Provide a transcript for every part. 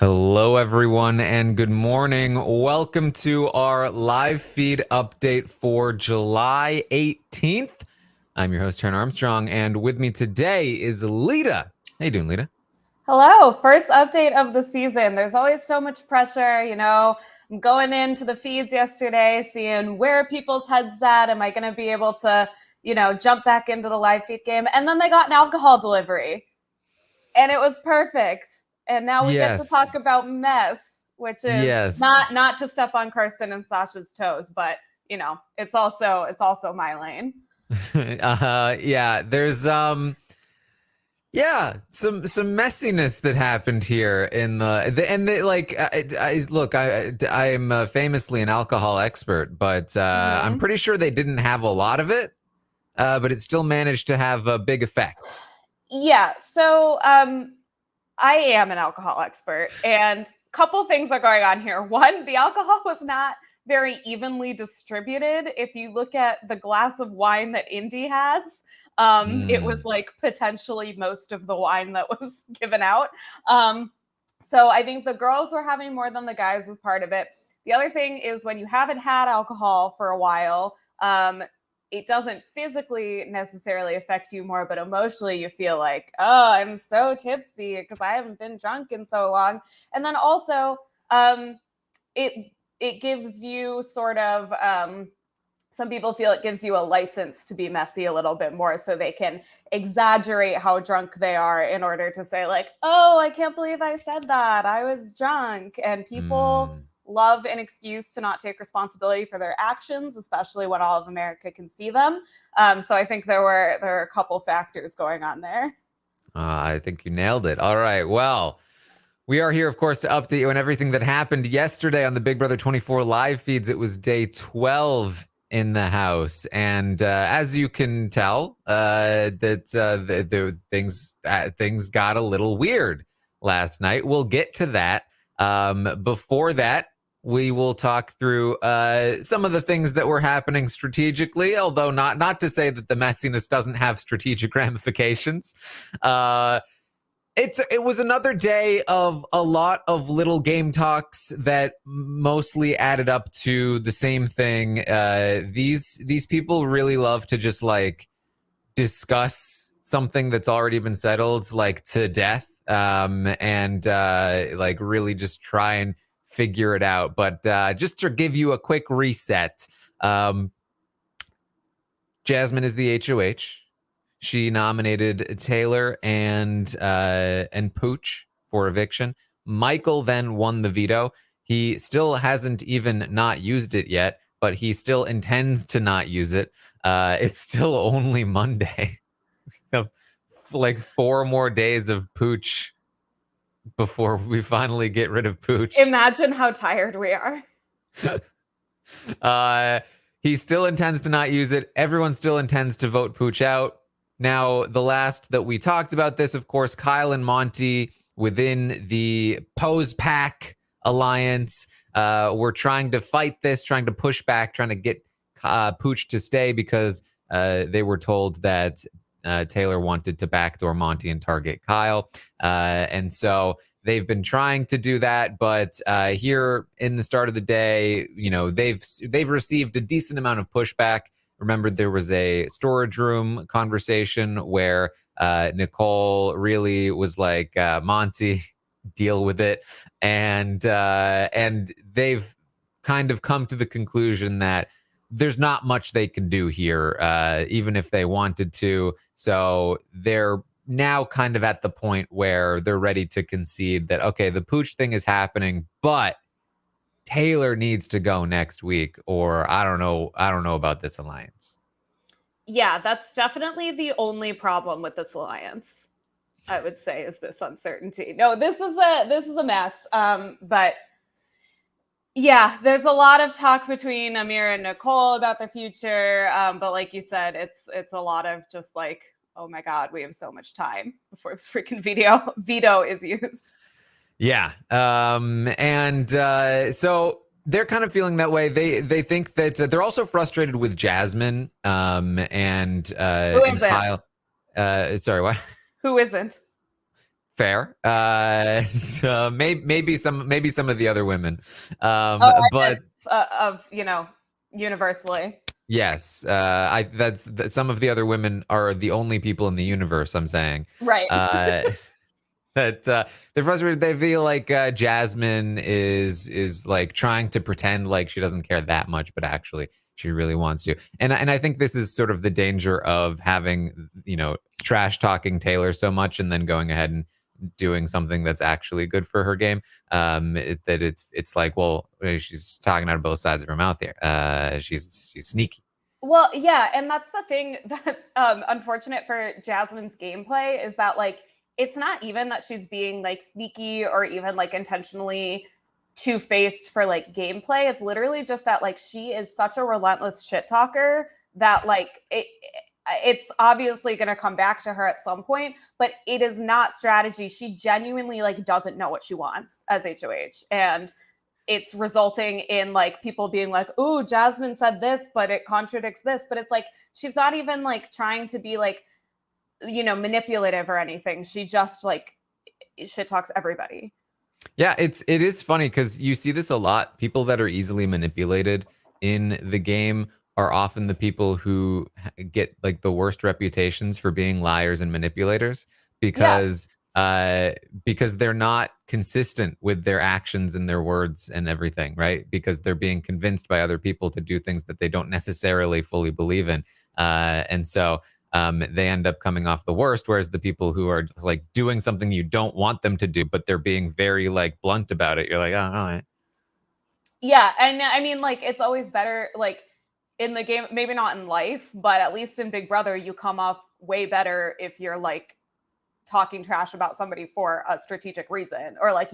Hello, everyone, and good morning. Welcome to our live feed update for July 18th. I'm your host, Taran Armstrong, and with me today is Lita. How you doing, Lita? Hello, first update of the season. There's always so much pressure, I'm going into the feeds yesterday, seeing where people's heads at. Am I going to be able to, jump back into the live feed game? And then they got an alcohol delivery, and it was perfect. And now we get to talk Yes. about mess, which is Yes. not to step on Karsten and Sasha's toes, but it's also my lane. Yeah, there's yeah, some messiness that happened here in I am famously an alcohol expert, but I'm pretty sure they didn't have a lot of it, but it still managed to have a big effect. Yeah, so I am an alcohol expert, and a couple things are going on here. One, the alcohol was not very evenly distributed. If you look at the glass of wine that Indy has, it was like potentially most of the wine that was given out. So I think the girls were having more than the guys as part of it. The other thing is when you haven't had alcohol for a while, it doesn't physically necessarily affect you more, but emotionally you feel like, oh, I'm so tipsy because I haven't been drunk in so long. And then also, it gives you sort of some people feel it gives you a license to be messy a little bit more, so they can exaggerate how drunk they are in order to say like, oh, I can't believe I said that, I was drunk. And people love an excuse to not take responsibility for their actions, especially when all of America can see them. So I think there are a couple factors going on there. I think you nailed it. All right. Well, we are here, of course, to update you on everything that happened yesterday on the Big Brother 24 live feeds. It was day 12 in the house, and as you can tell, the things got a little weird last night. We'll get to that. Before that, we will talk through some of the things that were happening strategically, although not to say that the messiness doesn't have strategic ramifications. It was another day of a lot of little game talks that mostly added up to the same thing. These people really love to just like discuss something that's already been settled, like to death, and like really just try and figure it out. But just to give you a quick reset, Jasmine is the HOH. She nominated Taylor and Pooch for eviction. Michael then won the veto. He still hasn't even not used it yet, but he still intends to not use it. It's still only Monday. We have like 4 more days of Pooch before we finally get rid of Pooch. Imagine how tired we are. He still intends to not use it. Everyone still intends to vote Pooch out. Now, the last that we talked about this, of course, Kyle and Monty within the Pose Pack Alliance were trying to fight this, trying to push back, trying to get Pooch to stay because they were told that Taylor wanted to backdoor Monty and target Kyle. And so they've been trying to do that, but here in the start of the day, they've received a decent amount of pushback. Remember, there was a storage room conversation where Nicole really was like, Monty, deal with it. And they've kind of come to the conclusion that there's not much they can do here, even if they wanted to. So they're now kind of at the point where they're ready to concede that, okay, the Pooch thing is happening, but Taylor needs to go next week, or I don't know about this alliance. Yeah, that's definitely the only problem with this alliance, I would say, is this uncertainty. No, this is a mess. But yeah, there's a lot of talk between Amir and Nicole about the future. But like you said, it's a lot of just like, oh my God, we have so much time before this freaking veto is used. Yeah. So they're kind of feeling that way. They think that they're also frustrated with Jasmine and Who isn't? Kyle. Sorry, what? Who isn't? Fair. So maybe some of the other women. Oh, I But meant of universally. yes, some of the other women are the only people in the universe. I'm saying. Right. Uh, that they're frustrated. They feel like Jasmine is like trying to pretend like she doesn't care that much, but actually she really wants to. And I think this is sort of the danger of having trash talking Taylor so much and then going ahead and doing something that's actually good for her game. It's like, well, she's talking out of both sides of her mouth here. She's sneaky. Well, yeah, and that's the thing that's unfortunate for Jasmine's gameplay is that like it's not even that she's being like sneaky or even like intentionally two-faced for like gameplay. It's literally just that like she is such a relentless shit talker that like it's obviously going to come back to her at some point, but it is not strategy. She genuinely like doesn't know what she wants as HOH, and it's resulting in like people being like, "Ooh, Jasmine said this, but it contradicts this." But it's like she's not even like trying to be like, manipulative or anything. She just like shit talks everybody. Yeah, it is funny because you see this a lot. People that are easily manipulated in the game are often the people who get like the worst reputations for being liars and manipulators Yeah. because because they're not consistent with their actions and their words and everything, right? Because they're being convinced by other people to do things that they don't necessarily fully believe in, and so they end up coming off the worst. Whereas the people who are just like doing something you don't want them to do, but they're being very like blunt about it, you're like, oh, all right. Yeah, and I mean like it's always better like in the game, maybe not in life, but at least in Big Brother you come off way better if you're like talking trash about somebody for a strategic reason, or like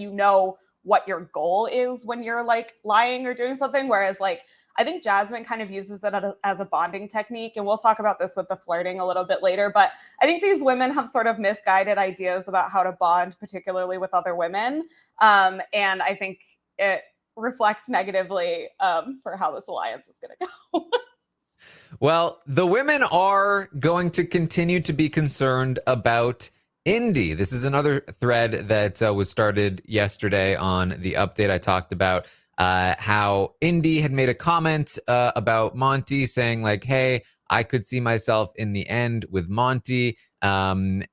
what your goal is when you're like lying or doing something. Whereas like I think Jasmine kind of uses it as a bonding technique, and we'll talk about this with the flirting a little bit later, but I think these women have sort of misguided ideas about how to bond, particularly with other women, and I think it reflects negatively for how this alliance is going to go. Well, the women are going to continue to be concerned about Indy. This is another thread that was started yesterday on the update. I talked about how Indy had made a comment about Monty saying like, hey, I could see myself in the end with Monty. And,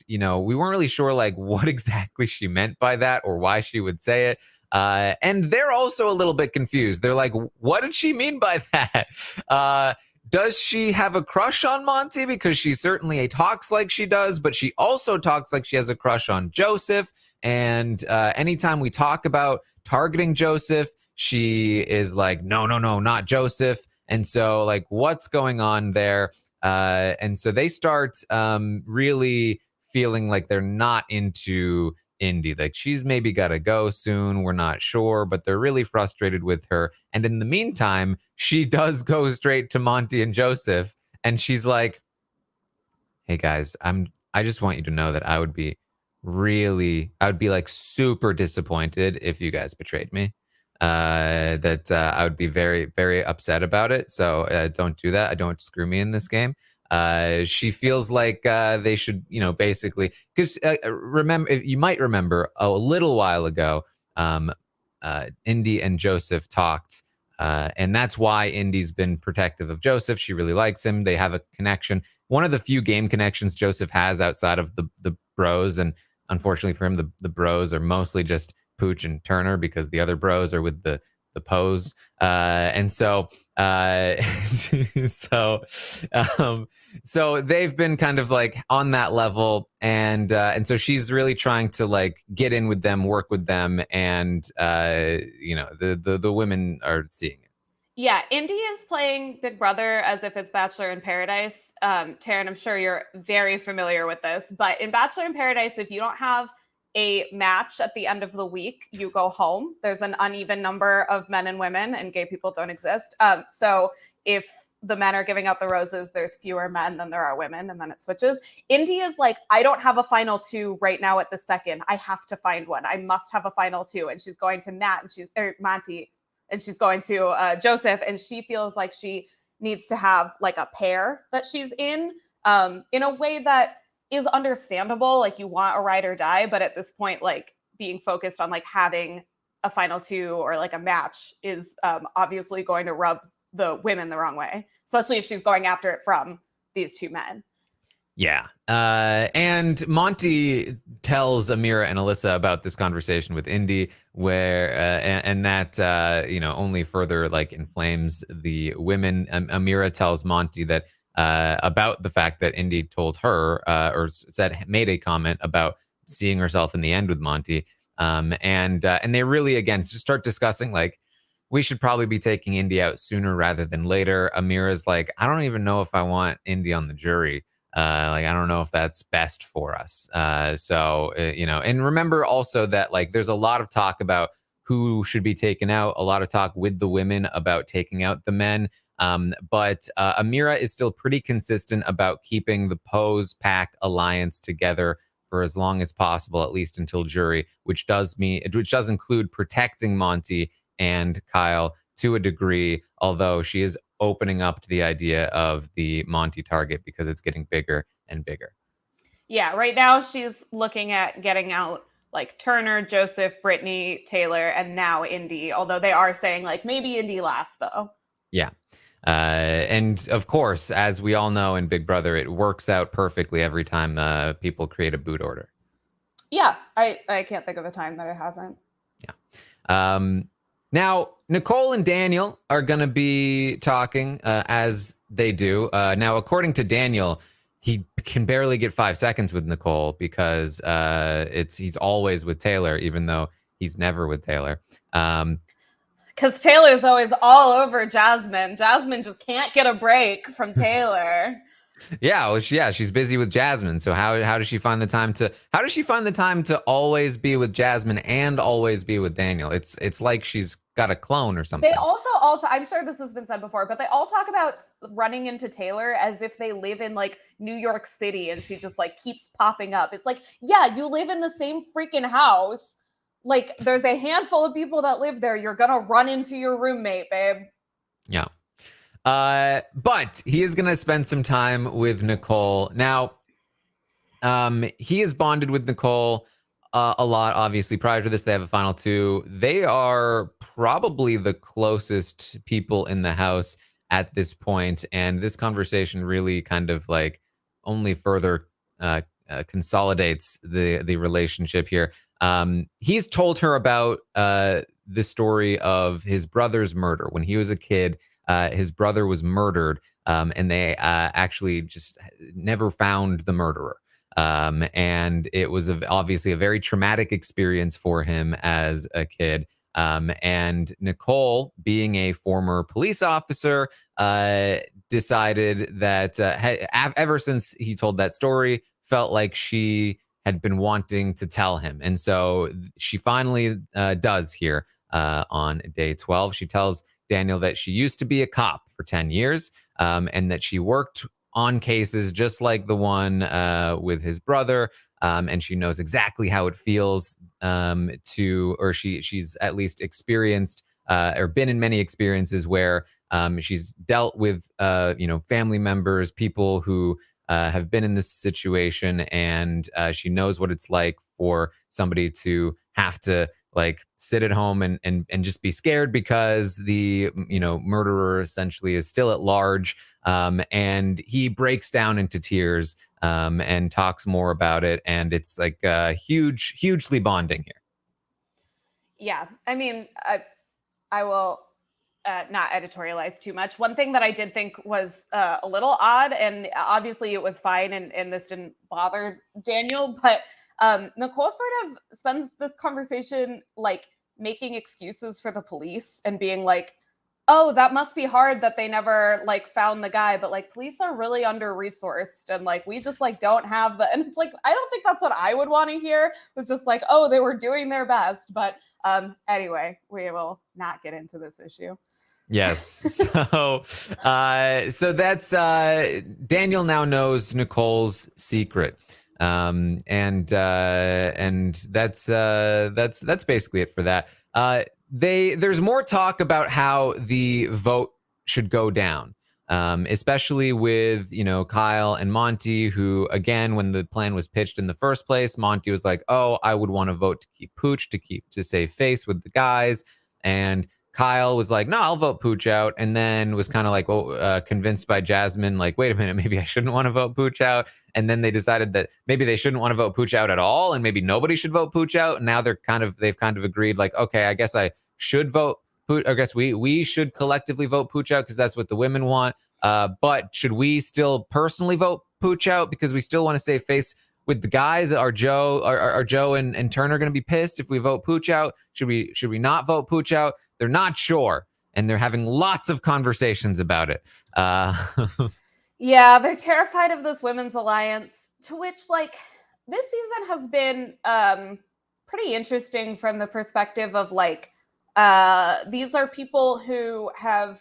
we weren't really sure like what exactly she meant by that or why she would say it. And they're also a little bit confused. They're like, what did she mean by that? Does she have a crush on Monty? Because she certainly talks like she does, but she also talks like she has a crush on Joseph. And anytime we talk about targeting Joseph, she is like, no, no, no, not Joseph. And so, like, what's going on there? And so they start really feeling like they're not into Indy. Like she's maybe got to go soon. We're not sure, but they're really frustrated with her. And in the meantime, she does go straight to Monty and Joseph, and she's like, "Hey guys, I just want you to know that I would be like super disappointed if you guys betrayed me. That I would be very, very upset about it. So don't do that. Don't screw me in this game." She feels like they should, basically, because remember, you might remember a little while ago, Indy and Joseph talked, and that's why Indy's been protective of Joseph. She really likes him. They have a connection. One of the few game connections Joseph has outside of the bros, and unfortunately for him, the bros are mostly just Pooch and Turner because the other bros are with the pose, and so so so they've been kind of like on that level, and so she's really trying to like get in with them, work with them, and the women are seeing it. Yeah, Indy is playing Big Brother as if it's Bachelor in Paradise. Taran, I'm sure you're very familiar with this, but in Bachelor in Paradise, if you don't have a match at the end of the week, you go home. There's an uneven number of men and women, and gay people don't exist. So if the men are giving out the roses, there's fewer men than there are women, and then it switches. Indy is like, I don't have a final two right now at the second. I have to find one. I must have a final two. And she's going to Monty, and she's going to Joseph, and she feels like she needs to have like a pair that she's in a way that is understandable. Like, you want a ride or die, but at this point, like, being focused on like having a final two or like a match is obviously going to rub the women the wrong way, especially if she's going after it from these two men. Yeah. And Monty tells Amira and Alyssa about this conversation with Indy, where and that only further like inflames the women. Amira tells Monty that about the fact that Indy told her made a comment about seeing herself in the end with Monty. And they really again just start discussing like, we should probably be taking Indy out sooner rather than later. Amira's like, I don't even know if I want Indy on the jury. Like, I don't know if that's best for us. And remember also that like there's a lot of talk about who should be taken out, a lot of talk with the women about taking out the men. But Amira is still pretty consistent about keeping the Pose Pack alliance together for as long as possible, at least until jury, which does include protecting Monty and Kyle to a degree, although she is opening up to the idea of the Monty target because it's getting bigger and bigger. Yeah, right now she's looking at getting out like Turner, Joseph, Brittany, Taylor, and now Indy, although they are saying like maybe Indy last though. Yeah. And of course, as we all know in Big Brother, it works out perfectly every time people create a boot order. Yeah, I can't think of a time that it hasn't. Yeah. Now, Nicole and Daniel are going to be talking as they do. Now, according to Daniel, he can barely get 5 seconds with Nicole because he's always with Taylor, even though he's never with Taylor. Because Taylor's always all over Jasmine. Jasmine just can't get a break from Taylor. She's busy with Jasmine. So how does she find the time to always be with Jasmine and always be with Daniel? It's like she's got a clone or something. They also all I'm sure this has been said before, but they all talk about running into Taylor as if they live in like New York City and she just like keeps popping up. It's like, yeah, you live in the same freaking house. Like, there's a handful of people that live there. You're gonna run into your roommate, babe. Yeah. But he is going to spend some time with Nicole. Now, he is bonded with Nicole a lot, obviously. Prior to this, they have a final two. They are probably the closest people in the house at this point, and this conversation really kind of like only further consolidates the relationship here. He's told her about the story of his brother's murder. When he was a kid, his brother was murdered, and they actually just never found the murderer. And it was obviously a very traumatic experience for him as a kid. And Nicole, being a former police officer, decided that ever since he told that story, felt like she had been wanting to tell him. And so she finally does here on day 12. She tells Daniel that she used to be a cop for 10 years and that she worked on cases just like the one with his brother. And she knows exactly how it feels she's at least experienced or been in many experiences where she's dealt with, family members, people who have been in this situation, and she knows what it's like for somebody to have to like sit at home and just be scared because the murderer essentially is still at large. And he breaks down into tears and talks more about it, and it's like hugely bonding here. Yeah, I mean, I will not editorialize too much. One thing that I did think was a little odd, and obviously it was fine, and this didn't bother Daniel, but Nicole sort of spends this conversation like making excuses for the police and being like, oh, that must be hard that they never like found the guy, but like police are really under-resourced and like we just like don't have the, and it's like, I don't think that's what I would want to hear. It was just like, oh, they were doing their best. But anyway, we will not get into this issue. Yes. So that's Daniel now knows Nicole's secret. And that's basically it for that. There's more talk about how the vote should go down. especially with, Kyle and Monty, who, again, when the plan was pitched in the first place, Monty was like, oh, I would want to vote to keep Pooch, to save face with the guys. And Kyle was like, no, I'll vote Pooch out. And then was kind of like, convinced by Jasmine, like, wait a minute, maybe I shouldn't want to vote Pooch out. And then they decided that maybe they shouldn't want to vote Pooch out at all. And maybe nobody should vote Pooch out. And now they've kind of agreed, like, okay, I guess I should vote Pooch. I guess we should collectively vote Pooch out because that's what the women want. But should we still personally vote Pooch out because we still want to save face with the guys? Are Joe and Turner going to be pissed if we vote Pooch out? Should we not vote Pooch out? They're not sure, and they're having lots of conversations about it. Yeah, they're terrified of this women's alliance, to which, like, this season has been pretty interesting from the perspective of, like, these are people who have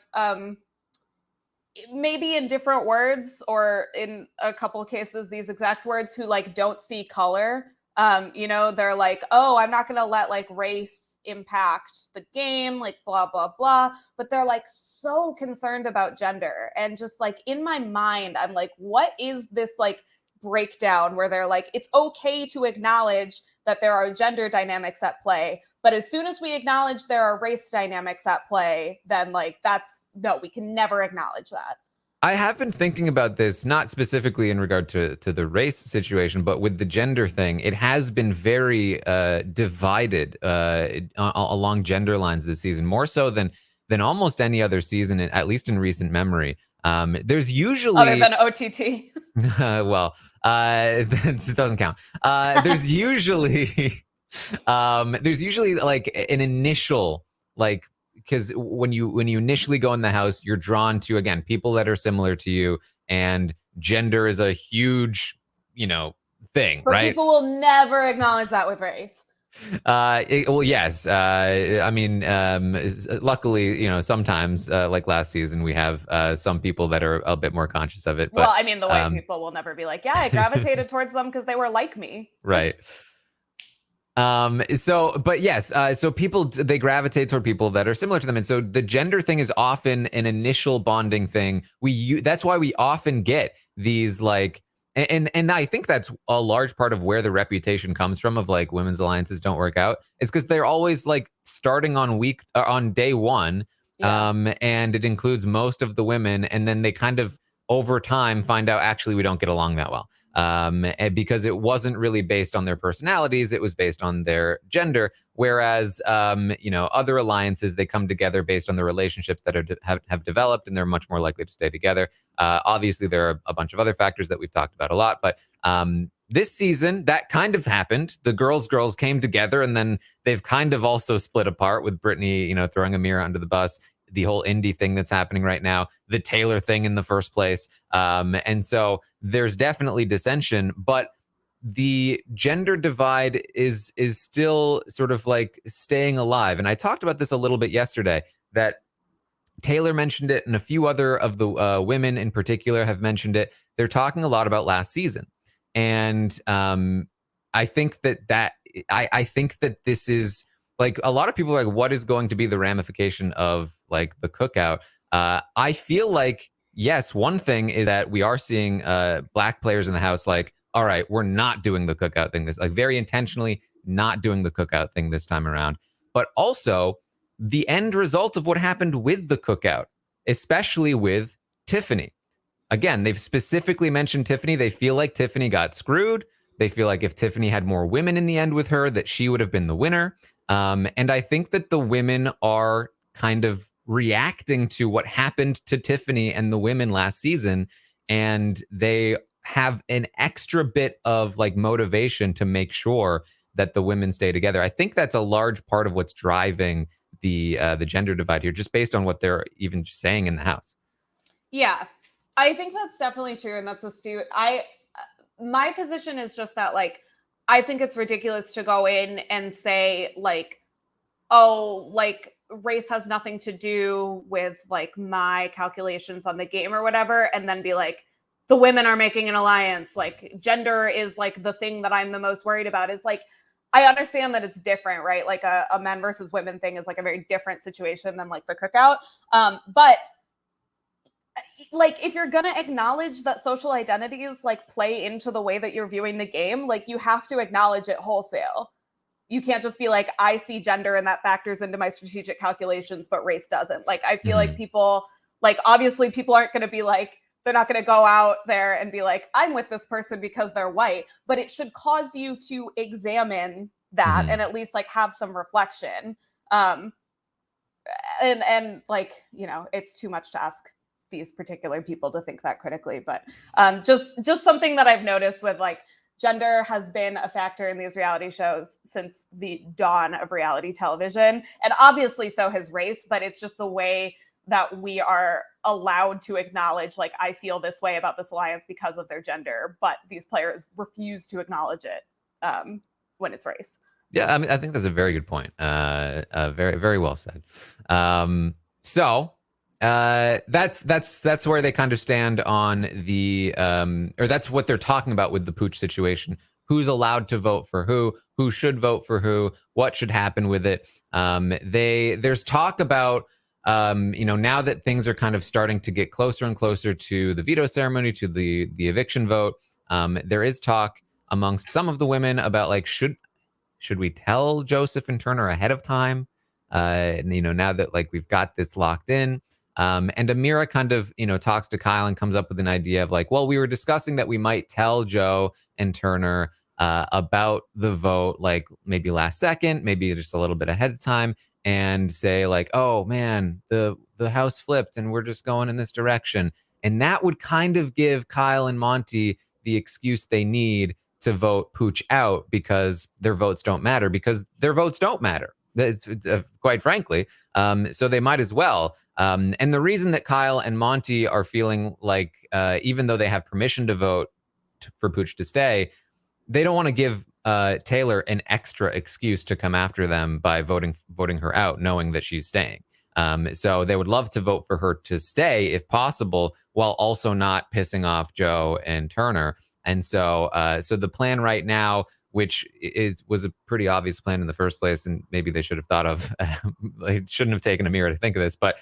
maybe in different words, or in a couple of cases these exact words, who like don't see color. They're like, oh, I'm not gonna let like race impact the game, like blah blah blah, but they're like so concerned about gender. And just like in my mind, I'm like, what is this like breakdown where they're like, it's okay to acknowledge that there are gender dynamics at play, but as soon as we acknowledge there are race dynamics at play, then like we can never acknowledge that. I have been thinking about this, not specifically in regard to the race situation, but with the gender thing. It has been very divided along gender lines this season, more so than almost any other season, at least in recent memory. There's usually, other than OTT. Well, it doesn't count. There's usually like an initial, like, because when you initially go in the house, you're drawn to, again, people that are similar to you, and gender is a huge, thing, but right? People will never acknowledge that with race. Well, yes. I mean, luckily, sometimes, like last season, we have some people that are a bit more conscious of it. But, well, I mean, the white people will never be like, yeah, I gravitated towards them because they were like me. Right. But yes, so people, they gravitate toward people that are similar to them. And so the gender thing is often an initial bonding thing. That's why we often get these like, and I think that's a large part of where the reputation comes from of like women's alliances don't work out, is because they're always like starting on day one. Yeah. And it includes most of the women. And then they kind of over time find out, actually, we don't get along that well. And because it wasn't really based on their personalities, it was based on their gender. Whereas, other alliances, they come together based on the relationships that have developed, and they're much more likely to stay together. Obviously, there are a bunch of other factors that we've talked about a lot, but this season, that kind of happened. The girls came together, and then they've kind of also split apart, with Brittany, throwing Amira under the bus, the whole indie thing that's happening right now, the Taylor thing in the first place. And so there's definitely dissension, but the gender divide is still sort of like staying alive. And I talked about this a little bit yesterday, that Taylor mentioned it, and a few other of the women in particular have mentioned it. They're talking a lot about last season. And I think I think that this is, like, a lot of people are like, what is going to be the ramification of like the cookout? I feel like, yes, one thing is that we are seeing black players in the house like, all right, we're not doing the cookout thing, this like very intentionally not doing the cookout thing this time around. But also the end result of what happened with the cookout, especially with Tiffany. Again, they've specifically mentioned Tiffany. They feel like Tiffany got screwed. They feel like if Tiffany had more women in the end with her, that she would have been the winner. And I think that the women are kind of reacting to what happened to Tiffany and the women last season, and they have an extra bit of like motivation to make sure that the women stay together. I think that's a large part of what's driving the gender divide here, just based on what they're even just saying in the house. Yeah, I think that's definitely true, and that's astute. My position is just that, like, I think it's ridiculous to go in and say, like, oh, like, race has nothing to do with, like, my calculations on the game or whatever, and then be like, the women are making an alliance. Like, gender is, like, the thing that I'm the most worried about. Is, like, I understand that it's different, right? Like, a men versus women thing is, like, a very different situation than, like, the cookout. But like, if you're gonna acknowledge that social identities like play into the way that you're viewing the game, like you have to acknowledge it wholesale. You can't just be like, I see gender and that factors into my strategic calculations, but race doesn't. Like, I feel like people, like, obviously people aren't going to be like, they're not going to go out there and be like, I'm with this person because they're white, but it should cause you to examine that and at least like have some reflection. And like, you know, it's too much to ask these particular people to think that critically, but just something that I've noticed with like, gender has been a factor in these reality shows since the dawn of reality television. And obviously so has race, but it's just the way that we are allowed to acknowledge, like, I feel this way about this alliance because of their gender, but these players refuse to acknowledge it when it's race. Yeah, I mean, I think that's a very good point. Very, very well said. So that's where they kind of stand on the or that's what they're talking about with the pooch situation. Who's allowed to vote for who should vote for who, what should happen with it. There's talk about now that things are kind of starting to get closer and closer to the veto ceremony, to the eviction vote. There is talk amongst some of the women about like should we tell Joseph and Turner ahead of time? Now that like we've got this locked in. And Amira kind of, talks to Kyle and comes up with an idea of like, well, we were discussing that we might tell Joe and Turner about the vote, like maybe last second, maybe just a little bit ahead of time, and say like, oh man, the house flipped and we're just going in this direction. And that would kind of give Kyle and Monty the excuse they need to vote Pooch out because their votes don't matter, quite frankly. So they might as well. And the reason that Kyle and Monty are feeling like, even though they have permission to vote for Pooch to stay, they don't want to give Taylor an extra excuse to come after them by voting her out, knowing that she's staying. So they would love to vote for her to stay if possible, while also not pissing off Joe and Turner. And so the plan right now, which was a pretty obvious plan in the first place, and maybe they should have thought of, they shouldn't have taken a mirror to think of this, but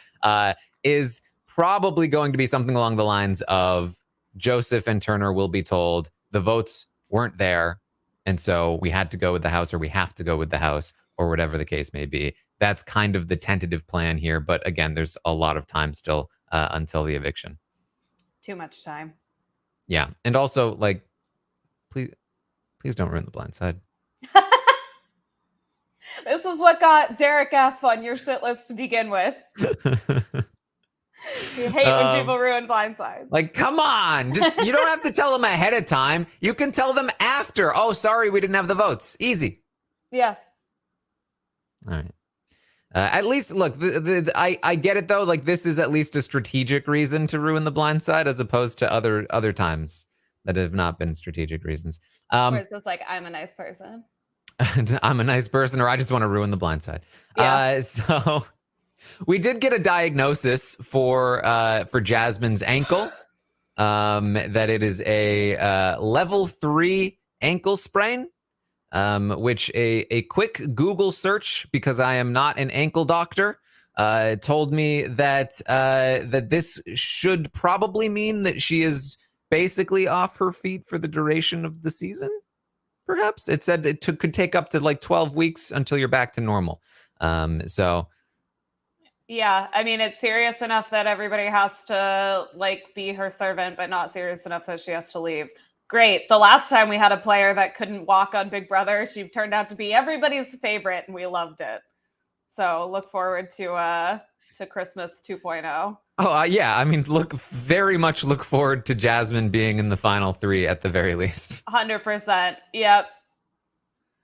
is probably going to be something along the lines of Joseph and Turner will be told the votes weren't there, and so we had to go with the house, or we have to go with the house, or whatever the case may be. That's kind of the tentative plan here, but again, there's a lot of time still until the eviction. Too much time. Yeah, and also, like, please don't ruin the blind side. This is what got Derek F on your shit list to begin with. You hate when people ruin blindside. Like, come on. You don't have to tell them ahead of time. You can tell them after. Oh, sorry, we didn't have the votes. Easy. Yeah. All right. At least, look, I get it, though. Like, this is at least a strategic reason to ruin the blind side, as opposed to other times that have not been strategic reasons. Where it's just like, I'm a nice person. I'm a nice person, or I just want to ruin the blind side. Yeah. So we did get a diagnosis for Jasmine's ankle, that it is a level 3 ankle sprain. Which a quick Google search, because I am not an ankle doctor, told me that this should probably mean that she is basically off her feet for the duration of the season. Perhaps it said it could take up to like 12 weeks until you're back to normal. So. Yeah, I mean, it's serious enough that everybody has to like be her servant, but not serious enough that she has to leave. Great. The last time we had a player that couldn't walk on Big Brother, she turned out to be everybody's favorite, and we loved it. So look forward to Christmas 2.0. Oh, yeah. I mean, very much look forward to Jasmine being in the final 3 at the very least. 100%. Yep.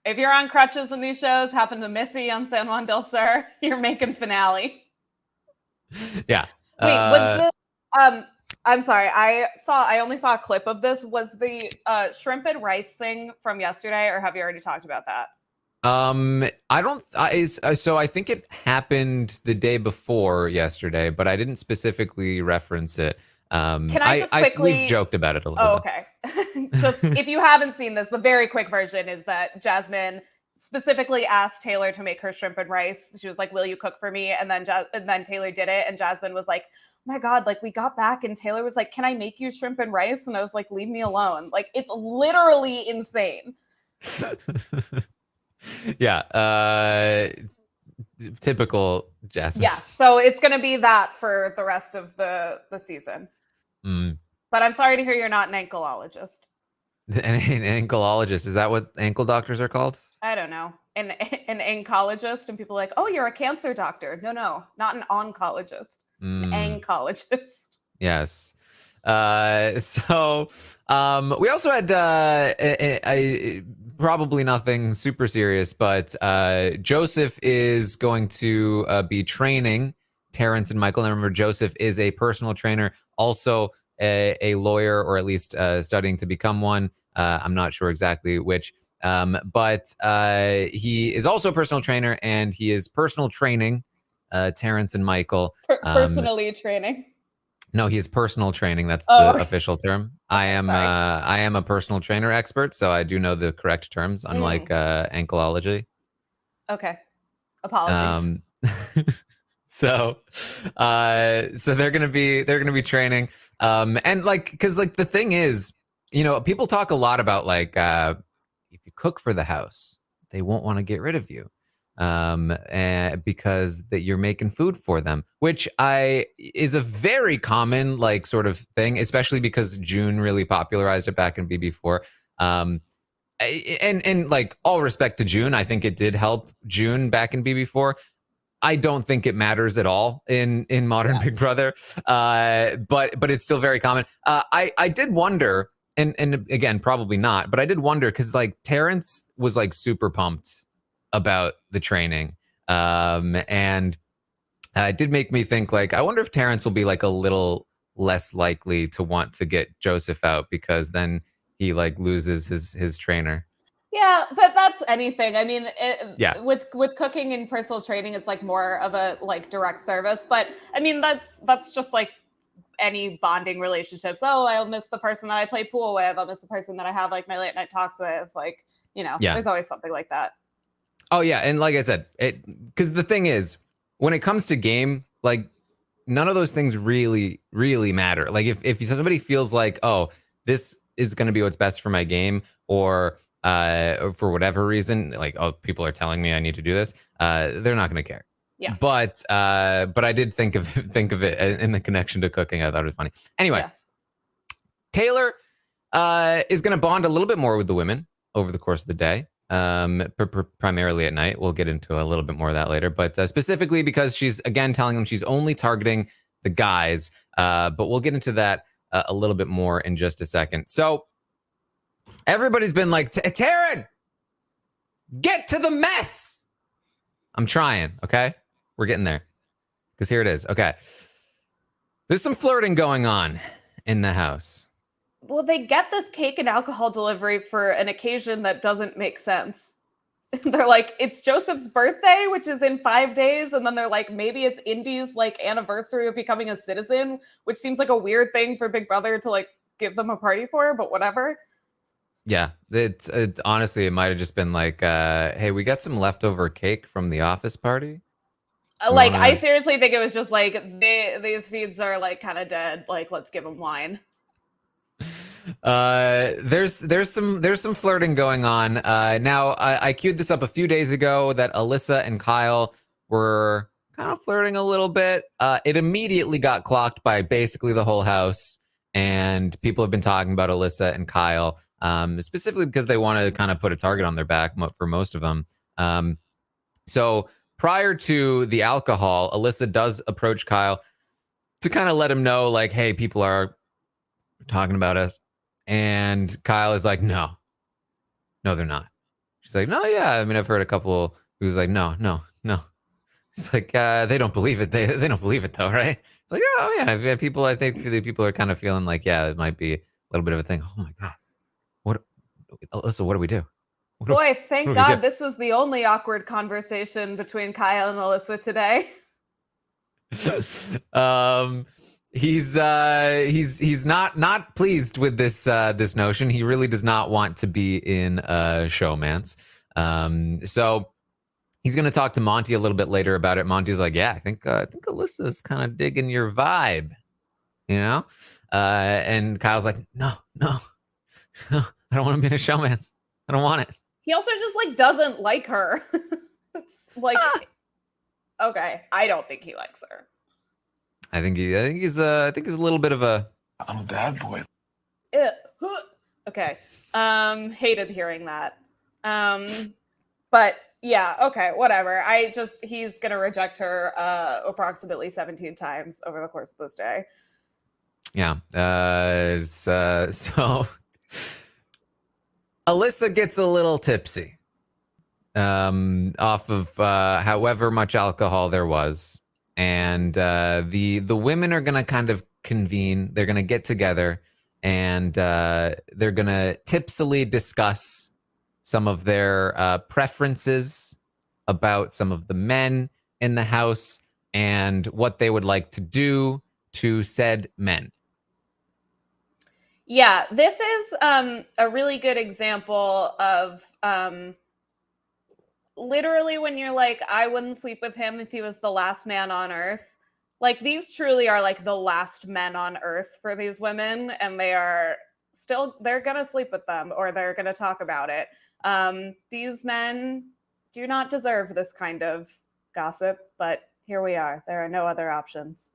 If you're on crutches in these shows, happen to Missy on San Juan del Sur, you're making finale. Yeah. Wait, was the I'm sorry. I only saw a clip of this. Was the shrimp and rice thing from yesterday, or have you already talked about that? So I think it happened the day before yesterday, but I didn't specifically reference it. Can I just quickly? We've joked about it a little bit. Okay. Just if you haven't seen this, the very quick version is that Jasmine specifically asked Taylor to make her shrimp and rice. She was like, "Will you cook for me?" And then Taylor did it, and Jasmine was like, "Oh my God!" Like we got back, and Taylor was like, "Can I make you shrimp and rice?" And I was like, "Leave me alone!" Like it's literally insane. Yeah. Typical Jasmine. Yeah. So it's gonna be that for the rest of the season. But I'm sorry to hear you're not an ankleologist. An ankleologist, is that what ankle doctors are called? I don't know. An oncologist, and people are like, "Oh, you're a cancer doctor." No, not an oncologist. An oncologist. Yes. So we also had probably nothing super serious, but Joseph is going to be training Terrence and Michael. And remember, Joseph is a personal trainer, also a lawyer, or at least studying to become one. I'm not sure exactly which, but he is also a personal trainer, and he is personal training Terrence and Michael. Personally training. No, he is personal training. That's the official term. I am a personal trainer expert, so I do know the correct terms, unlike ankleology. Okay, apologies. So they're gonna be training, and because the thing is, people talk a lot about if you cook for the house, they won't want to get rid of you. And because that you're making food for them, which is a very common sort of thing, especially because June really popularized it back in BB4. And all respect to June, I think it did help June back in BB4. I don't think it matters at all in modern Big Brother, but it's still very common. I did wonder, and again probably not, but I did wonder because Terrence was super pumped about the training, and it did make me think I wonder if Terrence will be a little less likely to want to get Joseph out, because then he loses his trainer. Yeah, but that's anything. I mean, with cooking and personal training, it's more of a direct service. But I mean, that's just any bonding relationships. Oh, I'll miss the person that I play pool with. I'll miss the person that I have my late night talks with. There's always something like that. Oh yeah, and like I said, because the thing is, when it comes to game, none of those things really matter. If somebody feels oh, this is going to be what's best for my game, or for whatever reason, oh, people are telling me I need to do this, they're not going to care. Yeah. But I did think of it in the connection to cooking. I thought it was funny. Anyway, Taylor is going to bond a little bit more with the women over the course of the day. Primarily at night. We'll get into a little bit more of that later, but specifically because she's again telling them she's only targeting the guys, but we'll get into that a little bit more in just a second. So everybody's been like, Taran, get to the mess. I'm trying. Okay, we're getting there, because here it is. Okay, there's some flirting going on in the house. Well, they get this cake and alcohol delivery for an occasion that doesn't make sense. They're like, it's Joseph's birthday, which is in 5 days. And then they're like, maybe it's Indy's anniversary of becoming a citizen, which seems like a weird thing for Big Brother to give them a party for, but whatever. Yeah, honestly, it might have just been hey, we got some leftover cake from the office party. I seriously think it was just these feeds are kind of dead. Let's give them wine. There's some flirting going on. Now I queued this up a few days ago that Alyssa and Kyle were kind of flirting a little bit. It immediately got clocked by basically the whole house, and people have been talking about Alyssa and Kyle, specifically because they want to kind of put a target on their back for most of them. So prior to the alcohol, Alyssa does approach Kyle to kind of let him know hey, people are talking about us. And Kyle is like, no, they're not. She's like, no, yeah. I mean, I've heard a couple who's like, no. It's like, they don't believe it. They don't believe it though, right? It's like, oh yeah. I've had people, I think the people are kind of feeling yeah, it might be a little bit of a thing. Oh my God. Alyssa, what do we do? Boy, thank God this is the only awkward conversation between Kyle and Alyssa today. He's not pleased with this notion. He really does not want to be in showmance. So he's going to talk to Monty a little bit later about it. Monty's like, yeah, I think Alyssa's kind of digging your vibe, you know? And Kyle's like, no, I don't want to be in a showman's. I don't want it. He also just like doesn't like her. It's like, okay, I don't think he likes her. I think he's a little bit of a. I'm a bad boy. Okay. Hated hearing that. But yeah, okay, whatever. He's gonna reject her approximately 17 times over the course of this day. Yeah. So Alyssa gets a little tipsy off of however much alcohol there was. And the women are going to kind of convene. They're going to get together and they're going to tipsily discuss some of their preferences about some of the men in the house and what they would like to do to said men. Yeah, this is a really good example of literally when you're like, I wouldn't sleep with him if he was the last man on earth. Like, these truly are like the last men on earth for these women, and they're gonna sleep with them or they're gonna talk about it. These men do not deserve this kind of gossip, but here we are. There are no other options.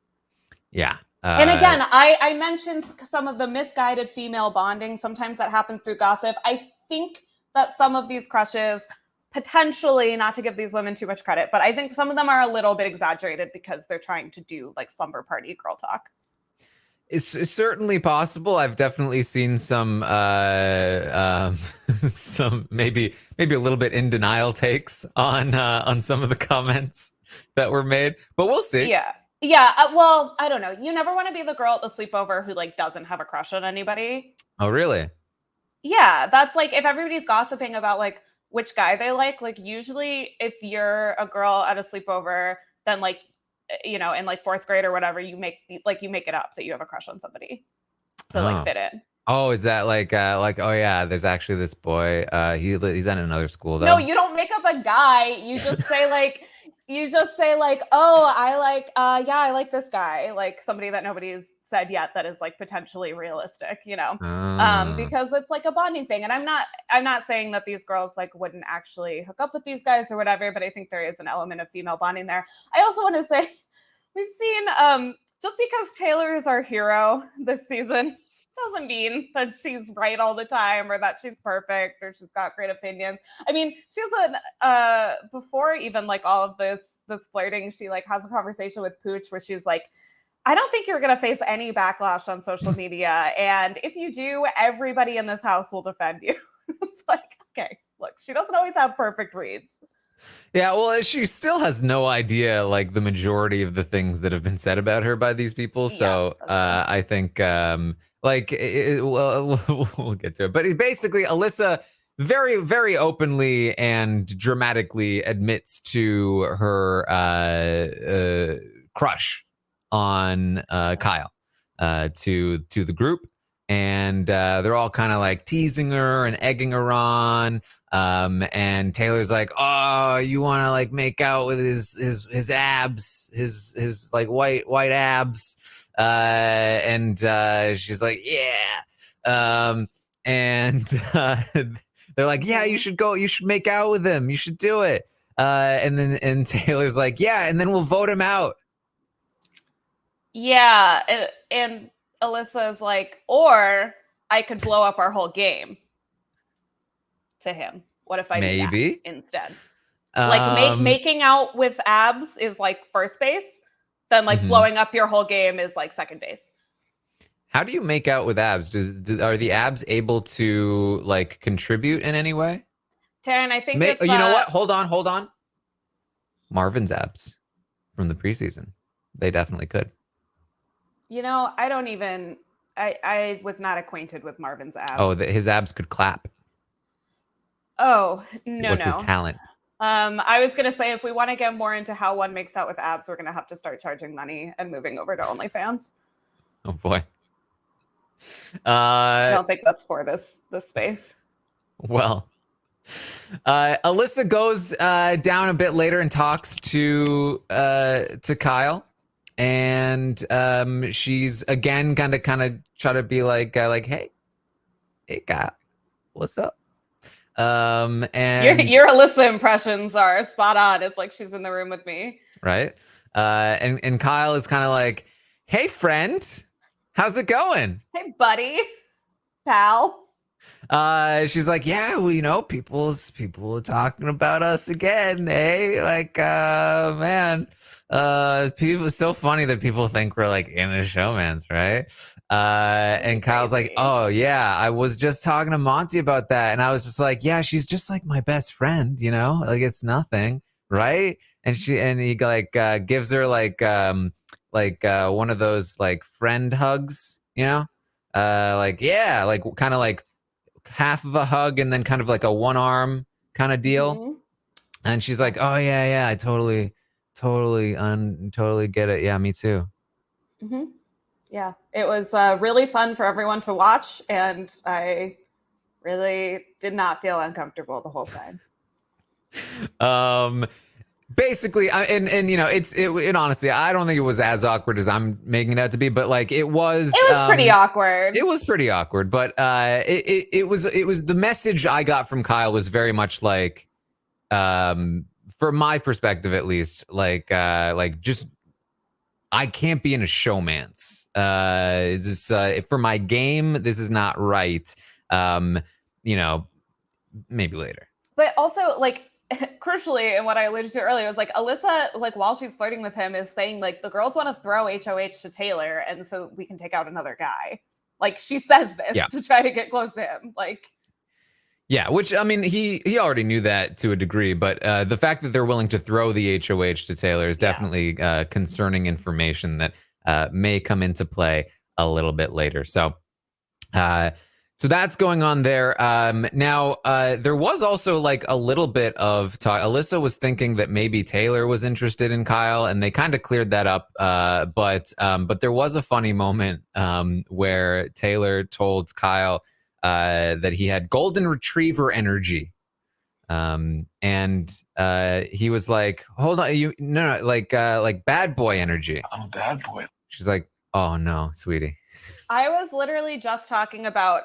Yeah. And again, I mentioned some of the misguided female bonding. Sometimes that happens through gossip. I think that some of these crushes, potentially, not to give these women too much credit, but I think some of them are a little bit exaggerated because they're trying to do like slumber party girl talk. It's certainly possible. I've definitely seen some maybe a little bit in denial takes on some of the comments that were made, but we'll see. Yeah. Well, I don't know. You never want to be the girl at the sleepover who like doesn't have a crush on anybody. Oh, really? Yeah, that's like if everybody's gossiping about like which guy they like usually if you're a girl at a sleepover, then like in like fourth grade or whatever, you make it up that you have a crush on somebody to like fit in. Oh, is that like oh yeah, there's actually this boy. He's at another school though. No, you don't make up a guy. You just say like oh, I like this guy, like somebody that nobody's said yet that is like potentially realistic, because it's like a bonding thing. And I'm not saying that these girls like wouldn't actually hook up with these guys or whatever, but I think there is an element of female bonding there. I also want to say we've seen just because Taylor is our hero this season doesn't mean that she's right all the time or that she's perfect or she's got great opinions. I mean, she's before even like all of this flirting, she like has a conversation with Pooch where she's like, I don't think you're going to face any backlash on social media. And if you do, everybody in this house will defend you. It's like, okay, look, she doesn't always have perfect reads. Yeah, well, she still has no idea like the majority of the things that have been said about her by these people. So I think we'll get to it. But basically, Alyssa very, very openly and dramatically admits to her crush on Kyle to the group. And they're all kind of like teasing her and egging her on. And Taylor's like, "Oh, you want to like make out with his abs, his like white abs?" And she's like, "Yeah." And they're like, "Yeah, you should go. You should make out with him. You should do it." And Taylor's like, "Yeah," and then we'll vote him out. Yeah, and Alyssa is like, or I could blow up our whole game to him. What if I do that instead? Like making out with abs is like first base, then like blowing up your whole game is like second base. How do you make out with abs? Are the abs able to like contribute in any way? Taran, I think you know what? Hold on. Marvin's abs from the preseason. They definitely could. I was not acquainted with Marvin's abs. Oh, his abs could clap. Oh, no. What's his talent? I was going to say, if we want to get more into how one makes out with abs, we're going to have to start charging money and moving over to OnlyFans. Oh, boy. I don't think that's for this space. Well, Alyssa goes down a bit later and talks to Kyle, and she's again kind of try to be like hey Kyle, what's up? And Your Alyssa impressions are spot on. It's like she's in the room with me. right, and Kyle is kind of like, hey friend, how's it going? Hey, buddy, pal. She's like, yeah, well, you know, people are talking about us again, eh? Like, man, people, it's so funny that people think we're like in a showman's, right? And Kyle's like, oh yeah, I was just talking to Monty about that, and I was just like, yeah, she's just like my best friend, you know, like it's nothing, right? And he like gives her like one of those like friend hugs, you know, like yeah, like kind of like half of a hug and then kind of like a one arm kind of deal. Mm-hmm. And she's like, oh yeah, I totally get it. Yeah, me too. Mm-hmm. Yeah, it was really fun for everyone to watch, and I really did not feel uncomfortable the whole time. Basically, and you know, it honestly, I don't think it was as awkward as I'm making it out to be, but like it was pretty awkward. It was pretty awkward, but it was the message I got from Kyle was very much like, from my perspective at least, like just I can't be in a showman's. For my game, this is not right. You know, maybe later. But also, like, crucially, and what I alluded to earlier was like Alyssa, like while she's flirting with him, is saying like the girls want to throw HOH to Taylor, and so we can take out another guy. Like she says this to try to get close to him. Like, yeah, which I mean, he already knew that to a degree, but the fact that they're willing to throw the HOH to Taylor is definitely concerning information that may come into play a little bit later. So. So that's going on there. Now, there was also like a little bit of talk. Alyssa was thinking that maybe Taylor was interested in Kyle, and they kind of cleared that up. But there was a funny moment where Taylor told Kyle that he had golden retriever energy. And he was like, "Hold on, no, like bad boy energy." I'm a bad boy. She's like, "Oh no, sweetie." I was literally just talking about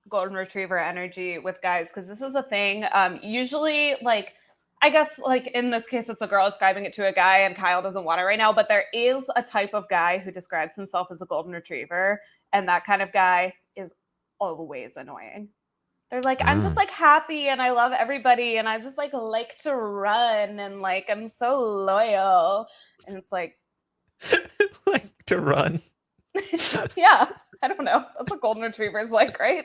golden retriever energy with guys because this is a thing. Usually, like, I guess, like in this case, it's a girl describing it to a guy, and Kyle doesn't want it right now. But there is a type of guy who describes himself as a golden retriever, and that kind of guy is always annoying. They're like, I'm just like happy and I love everybody and I just like to run and like I'm so loyal. And it's like, like to run. Yeah, I don't know. That's what golden retrievers like, right?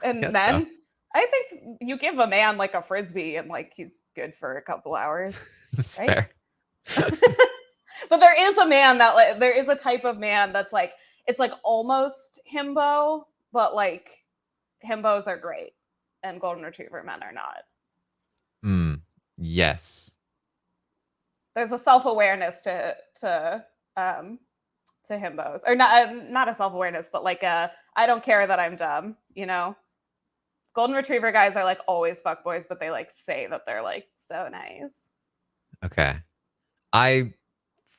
And then so. I think you give a man like a frisbee and like he's good for a couple hours. That's right? Fair. But there is a man that like there is a type of man that's like it's like almost himbo, but like himbos are great and golden retriever men are not. Yes. There's a self-awareness to himbos, or not a self-awareness, but like I don't care that I'm dumb, you know. Golden retriever guys are like always fuckboys, but they like say that they're like so nice. Okay, I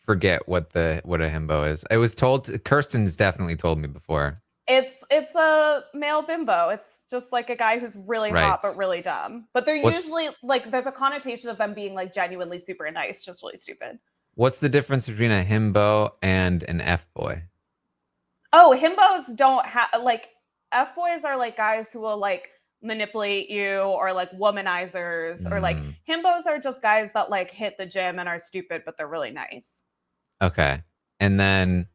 forget what a himbo is. It was told. Kirsten's definitely told me before. It's a male bimbo. It's just like a guy who's really hot but really dumb. But they're usually like there's a connotation of them being like genuinely super nice, just really stupid. What's the difference between a himbo and an F-boy? Oh, himbos don't have like F-boys are like guys who will like manipulate you or like womanizers or like himbos are just guys that like hit the gym and are stupid but they're really nice. Okay. And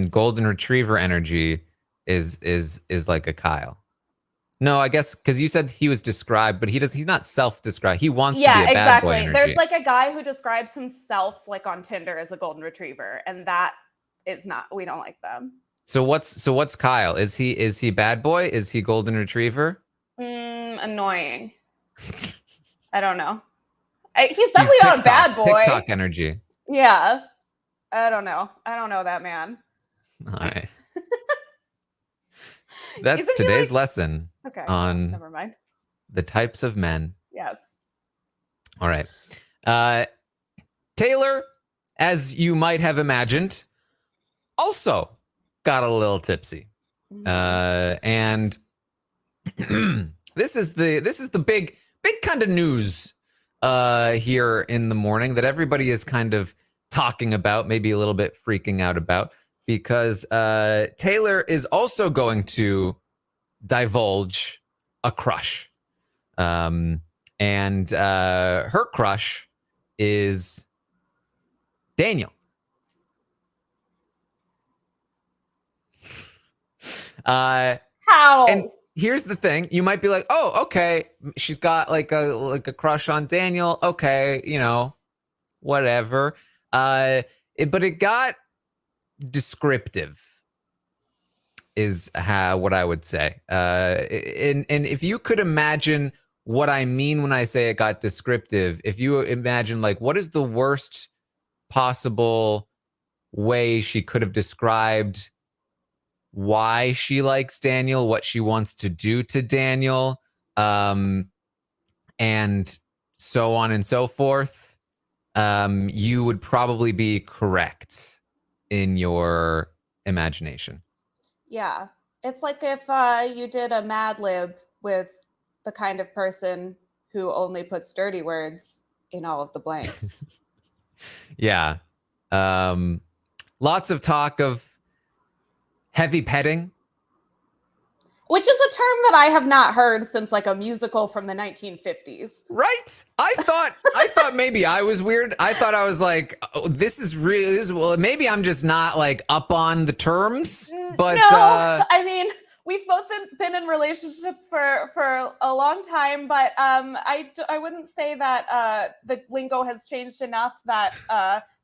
golden retriever energy is like a Kyle. No, I guess because you said he was described, but he's not self-described. He wants to be a bad boy energy. There's like a guy who describes himself like on Tinder as a golden retriever, and that is not, we don't like them. So what's Kyle? Is he bad boy? Is he golden retriever? Annoying. I don't know. He's definitely not a bad boy. TikTok energy. Yeah. I don't know that man. All right. That's today's lesson okay, on never mind. The types of men Yes. All right. Taylor, as you might have imagined, also got a little tipsy. And this is the big kind of news here in the morning that everybody is kind of talking about, maybe a little bit freaking out about, because Taylor is also going to divulge a crush. And her crush is Daniel. How? And here's the thing: you might be like, "Oh, okay, she's got like a crush on Daniel. Okay, whatever." But it got descriptive, is what I would say. And if you could imagine what I mean when I say it got descriptive, if you imagine like what is the worst possible way she could have described why she likes Daniel, what she wants to do to Daniel, and so on and so forth, you would probably be correct in your imagination. Yeah. It's like if you did a Mad Lib with the kind of person who only puts dirty words in all of the blanks. Yeah. Lots of talk of heavy petting. Which is a term that I have not heard since like a musical from the 1950s. Right? I thought maybe I was weird. I thought I was like, oh, well, maybe I'm just not like up on the terms. But no, I mean, we've both been in relationships for a long time, but I wouldn't say that the lingo has changed enough that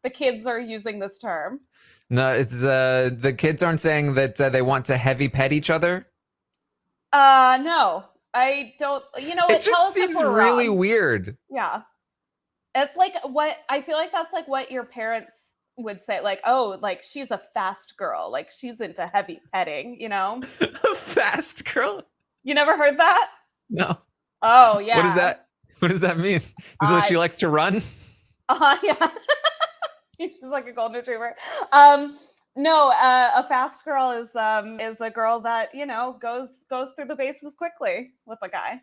the kids are using this term. No, it's the kids aren't saying that they want to heavy pet each other. No, I don't. It just seems really weird. Yeah, it's like what I feel like that's like what your parents would say, like, oh, like she's a fast girl, like she's into heavy petting, A fast girl? You never heard that? No. Oh yeah. What does that mean? She likes to run? Yeah. She's like a golden retriever. No, a fast girl is a girl that goes through the bases quickly with a guy.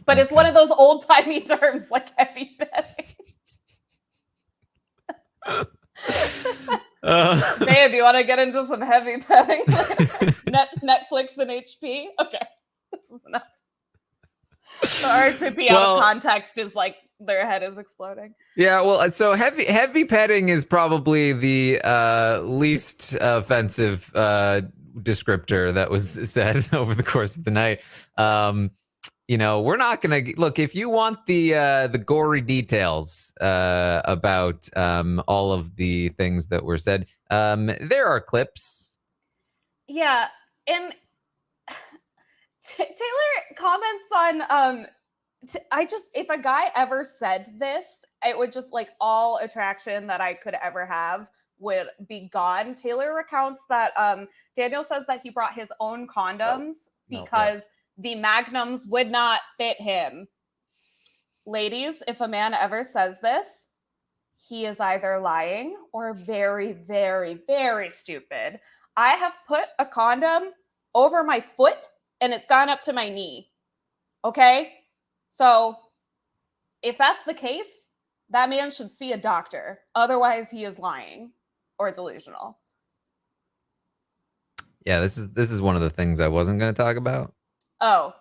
But it's one of those old timey terms like heavy petting. Babe, you want to get into some heavy petting? Netflix and HP. Okay, this is enough. The RHAP out of context is like their head is exploding. Yeah, well, so heavy petting is probably the least offensive descriptor that was said over the course of the night. We're not gonna look if you want the gory details about all of the things that were said. There are clips. Yeah, and Taylor comments on if a guy ever said this, it would just like all attraction that I could ever have would be gone. Taylor recounts that Daniel says that he brought his own condoms because the magnums would not fit him. Ladies, if a man ever says this, he is either lying or very, very, very stupid. I have put a condom over my foot and it's gone up to my knee. Okay? So if that's the case, that man should see a doctor. Otherwise, he is lying or delusional. Yeah, this is one of the things I wasn't going to talk about. Oh.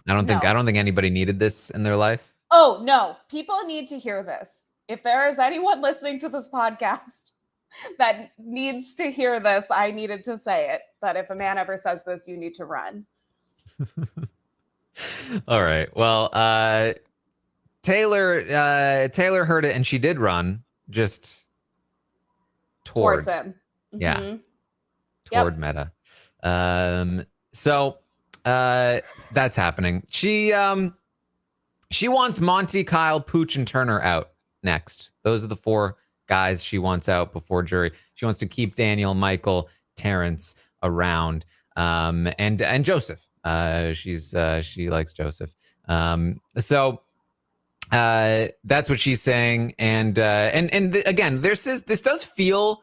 I don't think anybody needed this in their life. Oh, no. People need to hear this. If there is anyone listening to this podcast that needs to hear this, I needed to say it. That if a man ever says this, you need to run. All right. Well, Taylor heard it and she did run just towards him. Yeah. Toward Meta. So that's happening. She wants Monty, Kyle, Pooch, and Turner out next. Those are the 4 guys she wants out before jury. She wants to keep Daniel, Michael, Terrence around. and Joseph. She likes Joseph. So that's what she's saying, and again, this does feel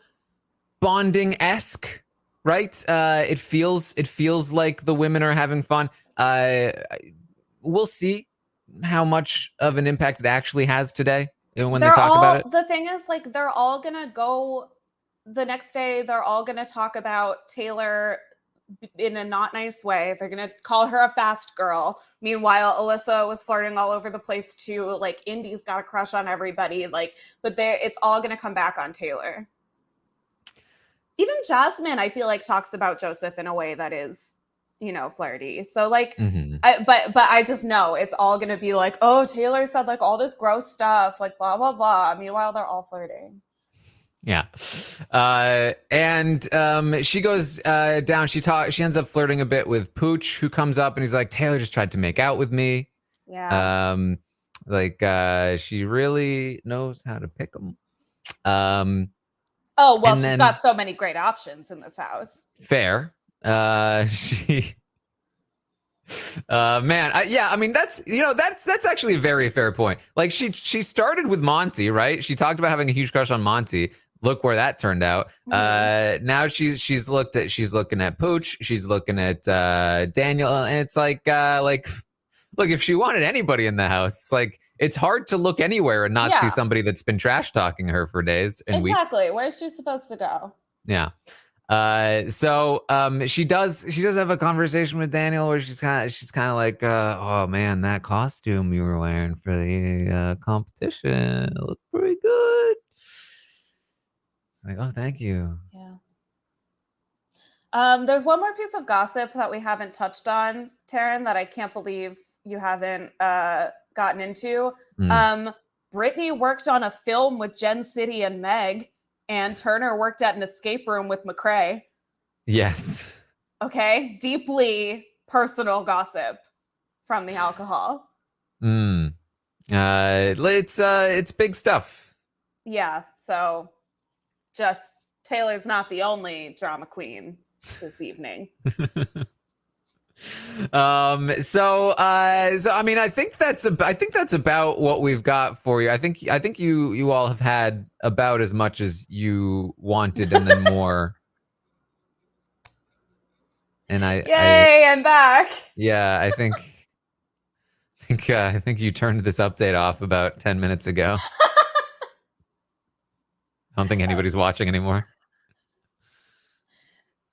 bonding-esque, right? It feels like the women are having fun. We'll see how much of an impact it actually has today when they talk about it. The thing is, like, they're all gonna go the next day. They're all gonna talk about Taylor in a not nice way. They're gonna call her a fast girl. Meanwhile, Alyssa was flirting all over the place too. Like, Indy's got a crush on everybody. Like, but it's all gonna come back on Taylor. Even Jasmine, I feel like, talks about Joseph in a way that is, flirty. So, like, but I just know it's all gonna be like, oh, Taylor said like all this gross stuff, like blah blah blah. Meanwhile, they're all flirting. Yeah. And she goes down. She ends up flirting a bit with Pooch, who comes up and he's like, Taylor just tried to make out with me. Yeah. She really knows how to pick them. Oh, well, she's got so many great options in this house. Fair. Man, I mean, that's actually a very fair point. Like, she started with Monty, right? She talked about having a huge crush on Monty. Look where that turned out. Now she's looking at Pooch. She's looking at Daniel, and it's like, look, if she wanted anybody in the house, it's like, it's hard to look anywhere and not see somebody that's been trash talking her for days and weeks. Exactly. Where's she supposed to go? Yeah. So she does have a conversation with Daniel where she's kind of like, oh man, that costume you were wearing for the competition looked pretty good. It's like, oh, thank you. Yeah. There's one more piece of gossip that we haven't touched on, Taran, that I can't believe you haven't gotten into. Brittany worked on a film with Jen City and Meg, and Turner worked at an escape room with McCrae. Yes. Okay. Deeply personal gossip from the alcohol. It's big stuff. Yeah. So just Taylor's not the only drama queen this evening. So I mean, I think that's about what we've got for you. I think you all have had about as much as you wanted and then more. And I'm back. Yeah, I think you turned this update off about 10 minutes ago. I don't think anybody's watching anymore.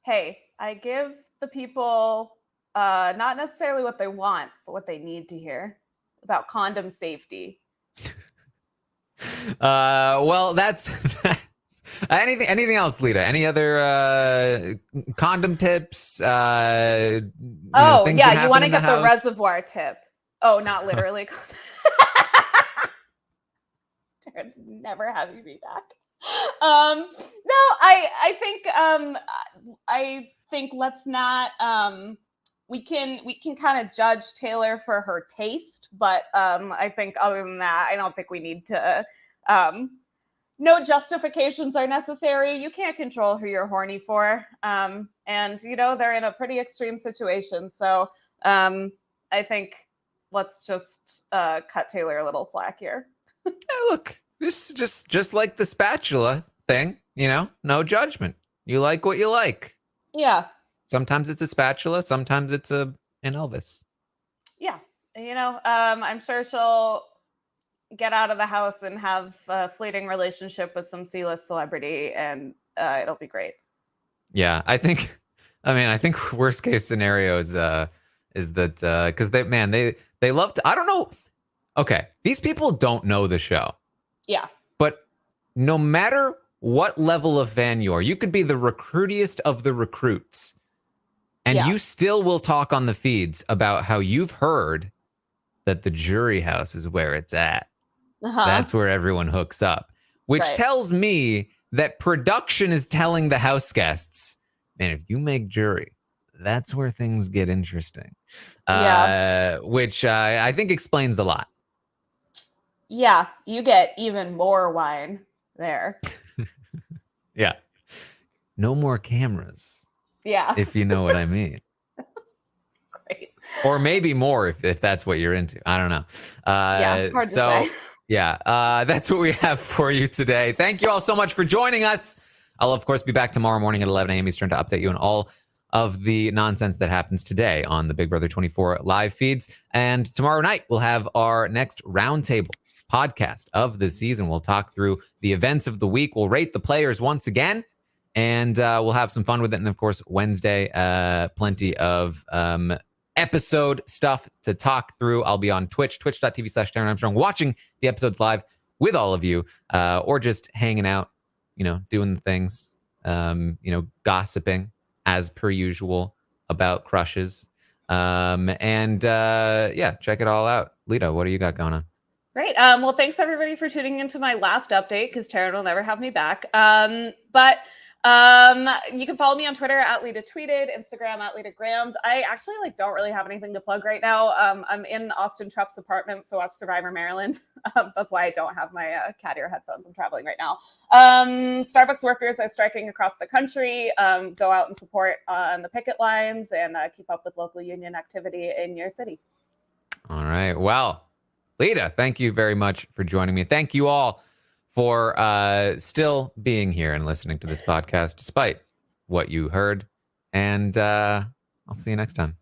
Hey, I give the people not necessarily what they want, but what they need to hear about condom safety. Well, that's anything else, Lita? Any other condom tips? You want to get the reservoir tip. Oh, not literally. Taran's never having me back. No, I think let's not we can kind of judge Taylor for her taste, but I think other than that, I don't think we need to no justifications are necessary. You can't control who you're horny for. And they're in a pretty extreme situation. So I think let's just cut Taylor a little slack here. Yeah, look, just like the spatula thing, no judgment. You like what you like. Yeah. Sometimes it's a spatula, sometimes it's an Elvis. Yeah. I'm sure she'll get out of the house and have a fleeting relationship with some C-list celebrity, and it'll be great. Yeah, I think worst case scenario is that because they love to. I don't know. Okay, these people don't know the show. Yeah. But no matter what level of fan you could be the recruitiest of the recruits, and you still will talk on the feeds about how you've heard that the jury house is where it's at. That's where everyone hooks up, which tells me that production is telling the house guests, man, if you make jury, that's where things get interesting. Which I think explains a lot. Yeah, you get even more wine there. Yeah. No more cameras. Yeah. if you know what I mean. Great. Or maybe more if that's what you're into. I don't know. Yeah, hard to say. Yeah, that's what we have for you today. Thank you all so much for joining us. I'll, of course, be back tomorrow morning at 11 a.m. Eastern to update you on all of the nonsense that happens today on the Big Brother 24 live feeds. And tomorrow night, we'll have our next roundtable podcast of the season. We'll talk through the events of the week. We'll rate the players once again, and we'll have some fun with it. And, of course, Wednesday, plenty of episode stuff to talk through. I'll be on Twitch, twitch.tv/Taran Armstrong, watching the episodes live with all of you, or just hanging out, doing the things, gossiping as per usual about crushes. Yeah, check it all out. Lita, what do you got going on? Great. Well, thanks everybody for tuning into my last update, because Taran will never have me back. But you can follow me on Twitter at Lita Tweeted, Instagram at Lita Grammed. I actually don't really have anything to plug right now. I'm in Austin Trupp's apartment, so watch Survivor Maryland. That's why I don't have my cat ear headphones. I'm traveling right now. Starbucks workers are striking across the country. Go out and support on the picket lines and keep up with local union activity in your city. All right. Well, Lita, thank you very much for joining me. Thank you all for still being here and listening to this podcast, despite what you heard. And I'll see you next time.